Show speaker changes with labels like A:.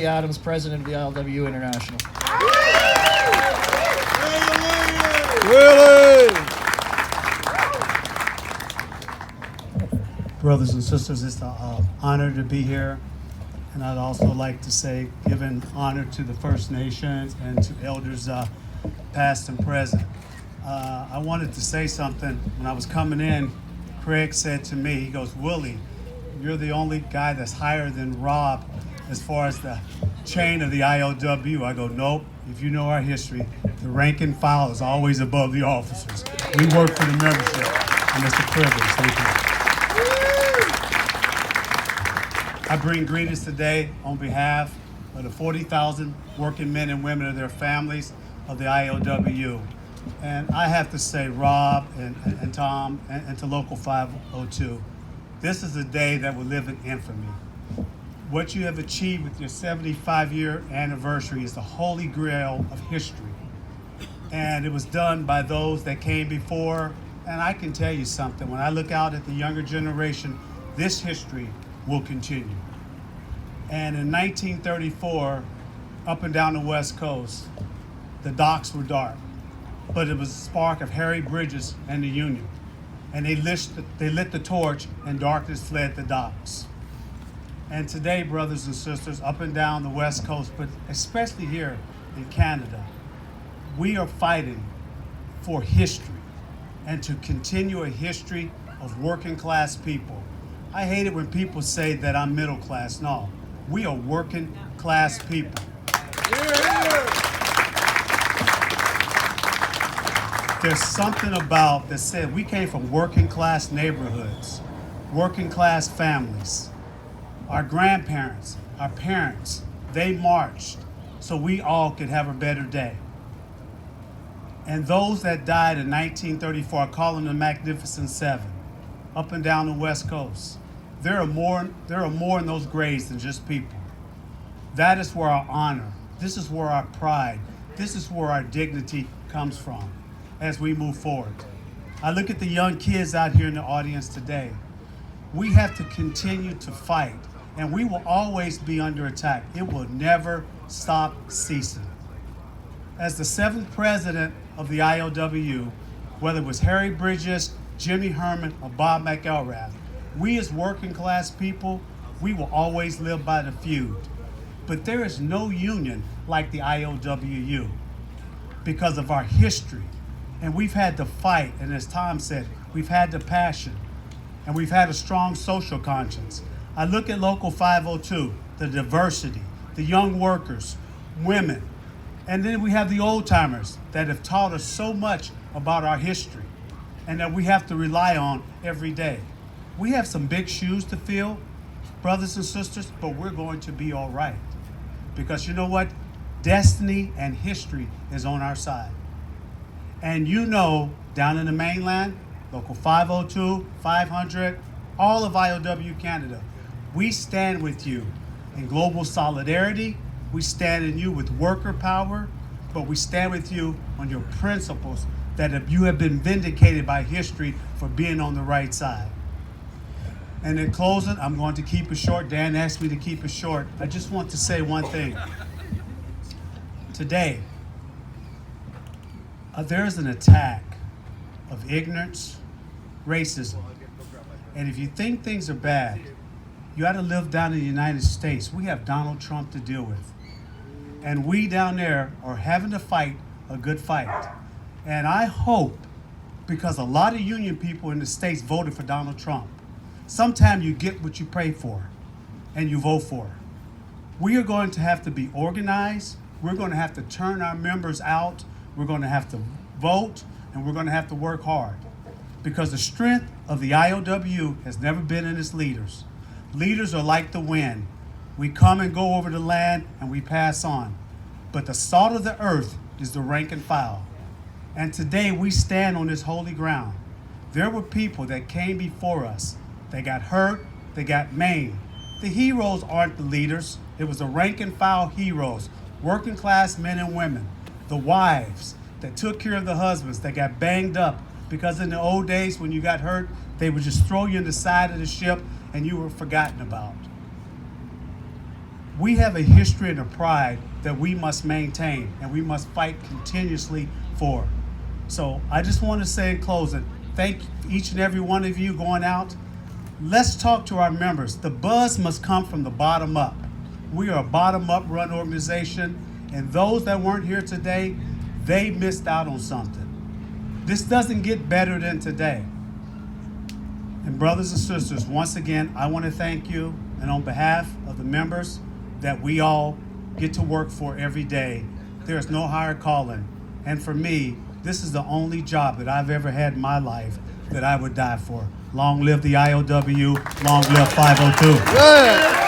A: Adams, president of the ILWU International.
B: Willie!
C: Brothers and sisters, it's an honor to be here. And I'd also like to say, giving honor to the First Nations and to elders past and present. I wanted to say something. When I was coming in, Craig said to me, he goes, "Willie, you're the only guy that's higher than Rob as far as the chain of the ILWU." I go, "Nope. If you know our history, the rank and file is always above the officers. We work for the membership, and it's a privilege." Thank you. I bring greetings today on behalf of the 40,000 working men and women and their families of the ILWU. And I have to say, Rob and Tom and to Local 502, this is a day that will live in infamy. What you have achieved with your 75-year anniversary is the holy grail of history. And it was done by those that came before. And I can tell you something, when I look out at the younger generation, this history will continue. And in 1934, up and down the West Coast, the docks were dark, but it was a spark of Harry Bridges and the Union. And they lit the torch, and darkness fled the docks. And today, brothers and sisters, up and down the West Coast, but especially here in Canada, we are fighting for history and to continue a history of working class people. I hate it when people say that I'm middle class. No, we are working class people. There's something about that said we came from working class neighborhoods, working class families. Our grandparents, our parents, they marched so we all could have a better day. And those that died in 1934, I call them the Magnificent Seven, up and down the West Coast. There are more in those graves than just people. That is where our honor, this is where our pride, this is where our dignity comes from as we move forward. I look at the young kids out here in the audience today. We have to continue to fight, and we will always be under attack. It will never stop ceasing. As the 7th president of the ILWU, whether it was Harry Bridges, Jimmy Herman, or Bob McElrath, we as working class people, we will always live by the feud. But there is no union like the ILWU because of our history. And we've had to fight, and as Tom said, we've had the passion, and we've had a strong social conscience. I look at Local 502, the diversity, the young workers, women, and then we have the old timers that have taught us so much about our history and that we have to rely on every day. We have some big shoes to fill, brothers and sisters, but we're going to be all right. Because you know what? Destiny and history is on our side. And you know, down in the mainland, Local 502, 500, all of ILWU Canada, we stand with you in global solidarity. We stand in you with worker power, but we stand with you on your principles that you have been vindicated by history for being on the right side. And in closing, I'm going to keep it short. Dan asked me to keep it short. I just want to say one thing. Today, there is an attack of ignorance, racism. And if you think things are bad, you got to live down in the United States. We have Donald Trump to deal with. And we down there are having to fight a good fight. And I hope, because a lot of union people in the States voted for Donald Trump, sometimes you get what you pray for and you vote for. We are going to have to be organized. We're going to have to turn our members out. We're going to have to vote, and we're going to have to work hard. Because the strength of the ILWU has never been in its leaders. Leaders are like the wind. We come and go over the land and we pass on. But the salt of the earth is the rank and file. And today we stand on this holy ground. There were people that came before us. They got hurt, they got maimed. The heroes aren't the leaders. It was the rank and file heroes, working class men and women, the wives that took care of the husbands that got banged up, because in the old days when you got hurt, they would just throw you in the side of the ship and you were forgotten about. We have a history and a pride that we must maintain and we must fight continuously for. So I just want to say in closing, thank each and every one of you going out. Let's talk to our members. The buzz must come from the bottom up. We are a bottom-up run organization, and those that weren't here today, they missed out on something. This doesn't get better than today. And brothers and sisters, once again, I want to thank you, and on behalf of the members that we all get to work for every day, there is no higher calling. And for me, this is the only job that I've ever had in my life that I would die for. Long live the ILWU, long live 502.
B: Good.